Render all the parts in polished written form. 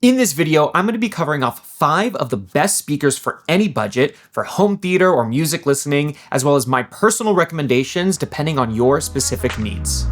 In this video, I'm going to be covering off 5 of the best speakers for any budget for home theater or music listening, as well as my personal recommendations depending on your specific needs.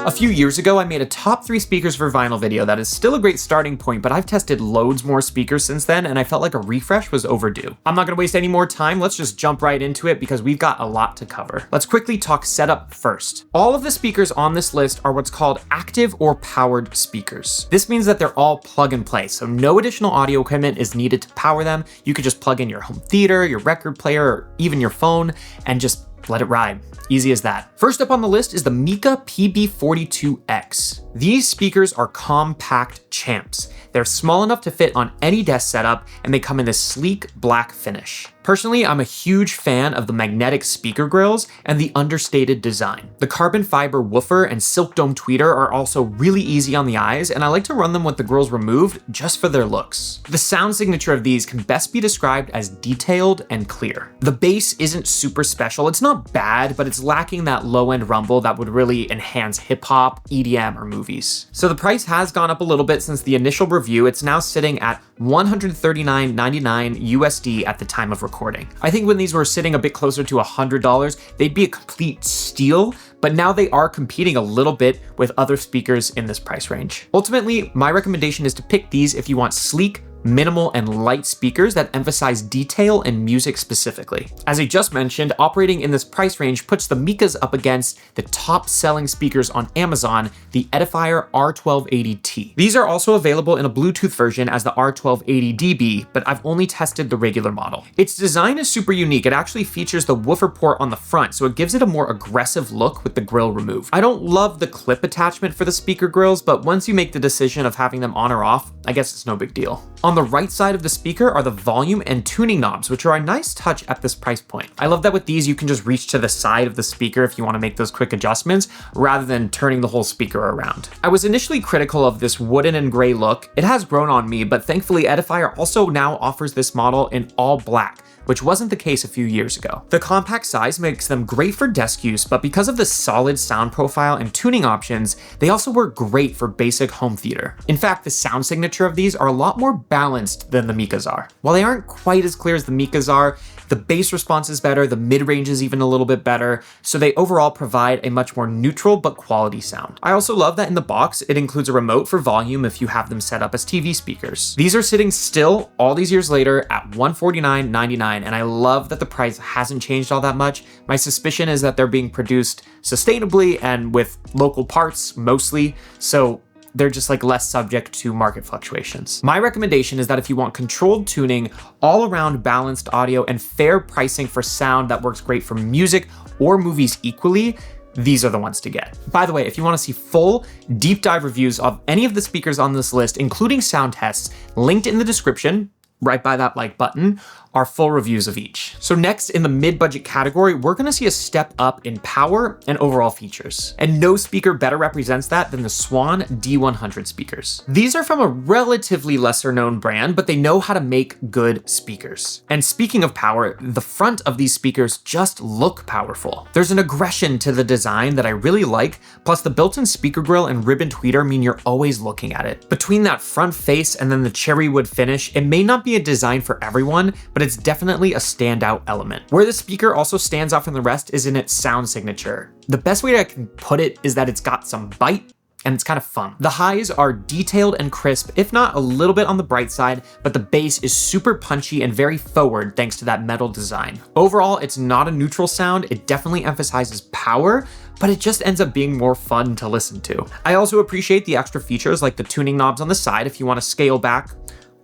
A few years ago, I made a top 3 speakers for vinyl video that is still a great starting point, but I've tested loads more speakers since then, and I felt like a refresh was overdue. I'm not gonna waste any more time, let's just jump right into it because we've got a lot to cover. Let's quickly talk setup first. All of the speakers on this list are what's called active or powered speakers. This means that they're all plug and play, so no additional audio equipment is needed to power them. You could just plug in your home theater, your record player, or even your phone, and just let it ride. Easy as that. First up on the list is the Meeka PB42X. These speakers are compact champs. They're small enough to fit on any desk setup, and they come in this sleek black finish. Personally, I'm a huge fan of the magnetic speaker grills and the understated design. The carbon fiber woofer and silk dome tweeter are also really easy on the eyes, and I like to run them with the grills removed just for their looks. The sound signature of these can best be described as detailed and clear. The bass isn't super special. It's not bad, but it's lacking that low-end rumble that would really enhance hip-hop, EDM, or movies. So the price has gone up a little bit since the initial review. It's now sitting at $139.99 USD at the time of recording. I think when these were sitting a bit closer to $100, they'd be a complete steal, but now they are competing a little bit with other speakers in this price range. Ultimately, my recommendation is to pick these if you want sleek, minimal, and light speakers that emphasize detail and music specifically. As I just mentioned, operating in this price range puts the Meekas up against the top selling speakers on Amazon, the Edifier R1280T. These are also available in a Bluetooth version as the R1280DB, but I've only tested the regular model. Its design is super unique. It actually features the woofer port on the front, so it gives it a more aggressive look with the grill removed. I don't love the clip attachment for the speaker grills, but once you make the decision of having them on or off, I guess it's no big deal. On the right side of the speaker are the volume and tuning knobs, which are a nice touch at this price point. I love that with these, you can just reach to the side of the speaker if you want to make those quick adjustments, rather than turning the whole speaker around. I was initially critical of this wooden and gray look. It has grown on me, but thankfully Edifier also now offers this model in all black, which wasn't the case a few years ago. The compact size makes them great for desk use, but because of the solid sound profile and tuning options, they also work great for basic home theater. In fact, the sound signature of these are a lot more balanced than the Meekas are. While they aren't quite as clear as the Meekas are, the bass response is better, the mid-range is even a little bit better, so they overall provide a much more neutral but quality sound. I also love that in the box, it includes a remote for volume if you have them set up as TV speakers. These are sitting still all these years later at $149.99, and I love that the price hasn't changed all that much. My suspicion is that they're being produced sustainably and with local parts mostly, so they're just like less subject to market fluctuations. My recommendation is that if you want controlled tuning, all around balanced audio, and fair pricing for sound that works great for music or movies equally, these are the ones to get. By the way, if you want to see full deep dive reviews of any of the speakers on this list, including sound tests, linked in the description, right by that like button, are full reviews of each. So next, in the mid-budget category, we're gonna see a step up in power and overall features. And no speaker better represents that than the Swan D100 speakers. These are from a relatively lesser known brand, but they know how to make good speakers. And speaking of power, the front of these speakers just look powerful. There's an aggression to the design that I really like, plus the built-in speaker grill and ribbon tweeter mean you're always looking at it. Between that front face and then the cherry wood finish, it may not be a design for everyone, but it's definitely a standout element. Where the speaker also stands out from the rest is in its sound signature. The best way I can put it is that it's got some bite, and it's kind of fun. The highs are detailed and crisp, if not a little bit on the bright side, but the bass is super punchy and very forward thanks to that metal design. Overall, it's not a neutral sound. It definitely emphasizes power, but it just ends up being more fun to listen to. I also appreciate the extra features like the tuning knobs on the side if you want to scale back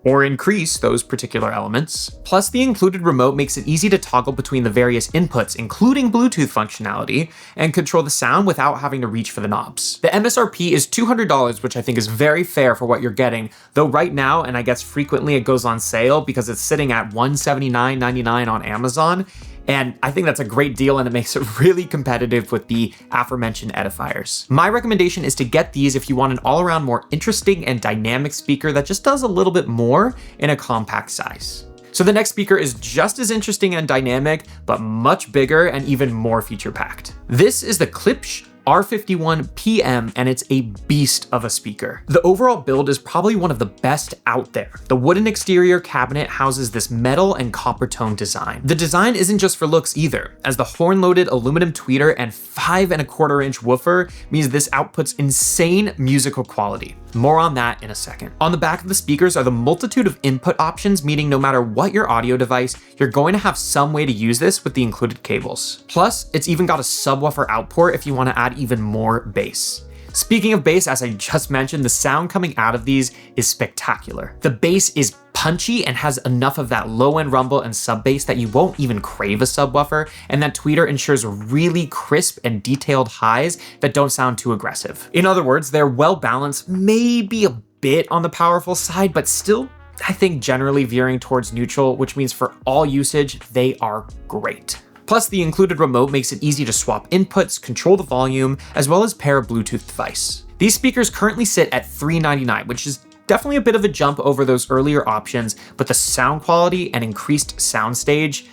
or increase those particular elements. Plus, the included remote makes it easy to toggle between the various inputs, including Bluetooth functionality, and control the sound without having to reach for the knobs. The MSRP is $200, which I think is very fair for what you're getting, though right now, and I guess frequently it goes on sale because it's sitting at $179.99 on Amazon, And I think that's a great deal, and it makes it really competitive with the aforementioned Edifiers. My recommendation is to get these if you want an all-around more interesting and dynamic speaker that just does a little bit more in a compact size. So the next speaker is just as interesting and dynamic, but much bigger and even more feature-packed. This is the Klipsch R51PM, and it's a beast of a speaker. The overall build is probably one of the best out there. The wooden exterior cabinet houses this metal and copper tone design. The design isn't just for looks either, as the horn-loaded aluminum tweeter and 5¼ inch woofer means this outputs insane musical quality. More on that in a second. On the back of the speakers are the multitude of input options, meaning no matter what your audio device, you're going to have some way to use this with the included cables. Plus, it's even got a subwoofer output if you want to add even more bass. Speaking of bass, as I just mentioned, the sound coming out of these is spectacular. The bass is punchy and has enough of that low-end rumble and sub bass that you won't even crave a subwoofer, and that tweeter ensures really crisp and detailed highs that don't sound too aggressive. In other words, they're well balanced, maybe a bit on the powerful side, but still, I think generally veering towards neutral, which means for all usage, they are great. Plus, the included remote makes it easy to swap inputs, control the volume, as well as pair a Bluetooth device. These speakers currently sit at $399, which is definitely a bit of a jump over those earlier options, but the sound quality and increased soundstage,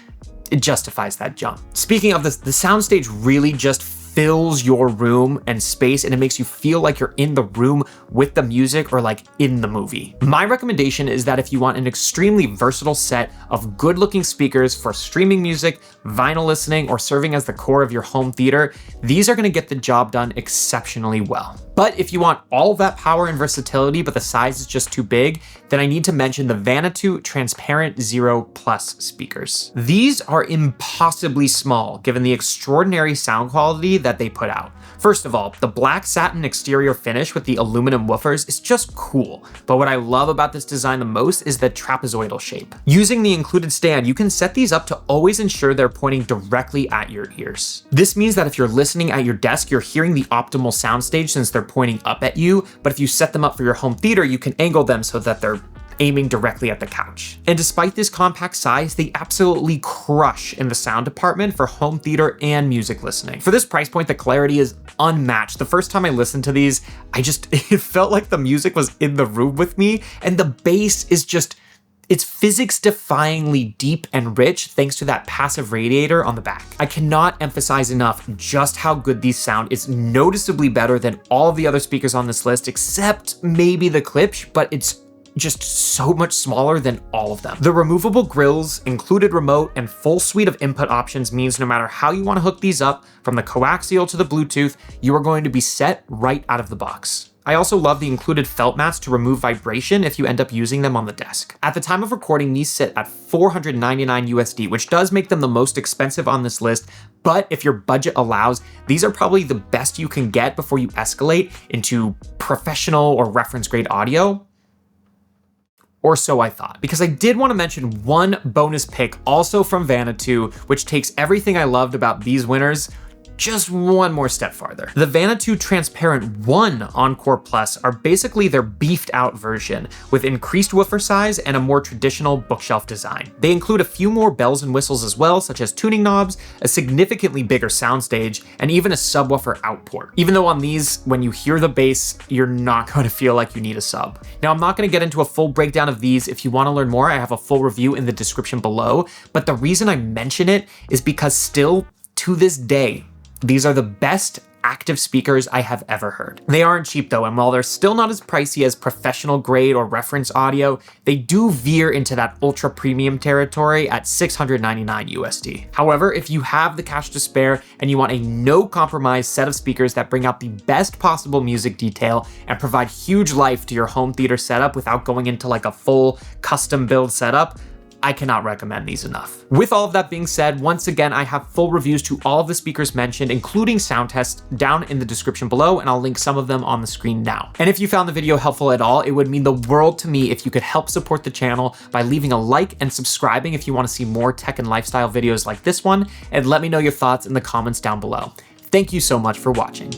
it justifies that jump. Speaking of this, the soundstage really just fills your room and space, and it makes you feel like you're in the room with the music or like in the movie. My recommendation is that if you want an extremely versatile set of good-looking speakers for streaming music, vinyl listening, or serving as the core of your home theater, these are going to get the job done exceptionally well. But if you want all of that power and versatility, but the size is just too big, then I need to mention the Vanatu Transparent Zero Plus speakers. These are impossibly small given the extraordinary sound quality that they put out. First of all, the black satin exterior finish with the aluminum woofers is just cool, but what I love about this design the most is the trapezoidal shape. Using the included stand, you can set these up to always ensure they're pointing directly at your ears. This means that if you're listening at your desk, you're hearing the optimal soundstage since they're pointing up at you, but if you set them up for your home theater, you can angle them so that they're aiming directly at the couch. And despite this compact size, they absolutely crush in the sound department for home theater and music listening. For this price point, the clarity is unmatched. The first time I listened to these, it felt like the music was in the room with me, and the bass is just, it's physics-defyingly deep and rich thanks to that passive radiator on the back. I cannot emphasize enough just how good these sound. It's noticeably better than all of the other speakers on this list, except maybe the Klipsch, but it's just so much smaller than all of them. The removable grills, included remote, and full suite of input options means no matter how you want to hook these up, from the coaxial to the Bluetooth, you are going to be set right out of the box. I also love the included felt mats to remove vibration if you end up using them on the desk. At the time of recording, these sit at $499 USD, which does make them the most expensive on this list, but if your budget allows, these are probably the best you can get before you escalate into professional or reference grade audio. Or so I thought, because I did want to mention one bonus pick also from Vanatu, which takes everything I loved about these winners just one more step farther. The Vanatu Transparent 1 Encore Plus are basically their beefed out version with increased woofer size and a more traditional bookshelf design. They include a few more bells and whistles as well, such as tuning knobs, a significantly bigger soundstage, and even a subwoofer output. Even though on these, when you hear the bass, you're not going to feel like you need a sub. Now, I'm not going to get into a full breakdown of these. If you want to learn more, I have a full review in the description below, but the reason I mention it is because still, to this day, these are the best active speakers I have ever heard. They aren't cheap though, and while they're still not as pricey as professional grade or reference audio, they do veer into that ultra premium territory at $699 USD. However, if you have the cash to spare and you want a no compromise set of speakers that bring out the best possible music detail and provide huge life to your home theater setup without going into like a full custom build setup, I cannot recommend these enough. With all of that being said, once again, I have full reviews to all of the speakers mentioned, including sound tests, down in the description below, and I'll link some of them on the screen now. And if you found the video helpful at all, it would mean the world to me if you could help support the channel by leaving a like and subscribing if you want to see more tech and lifestyle videos like this one, and let me know your thoughts in the comments down below. Thank you so much for watching.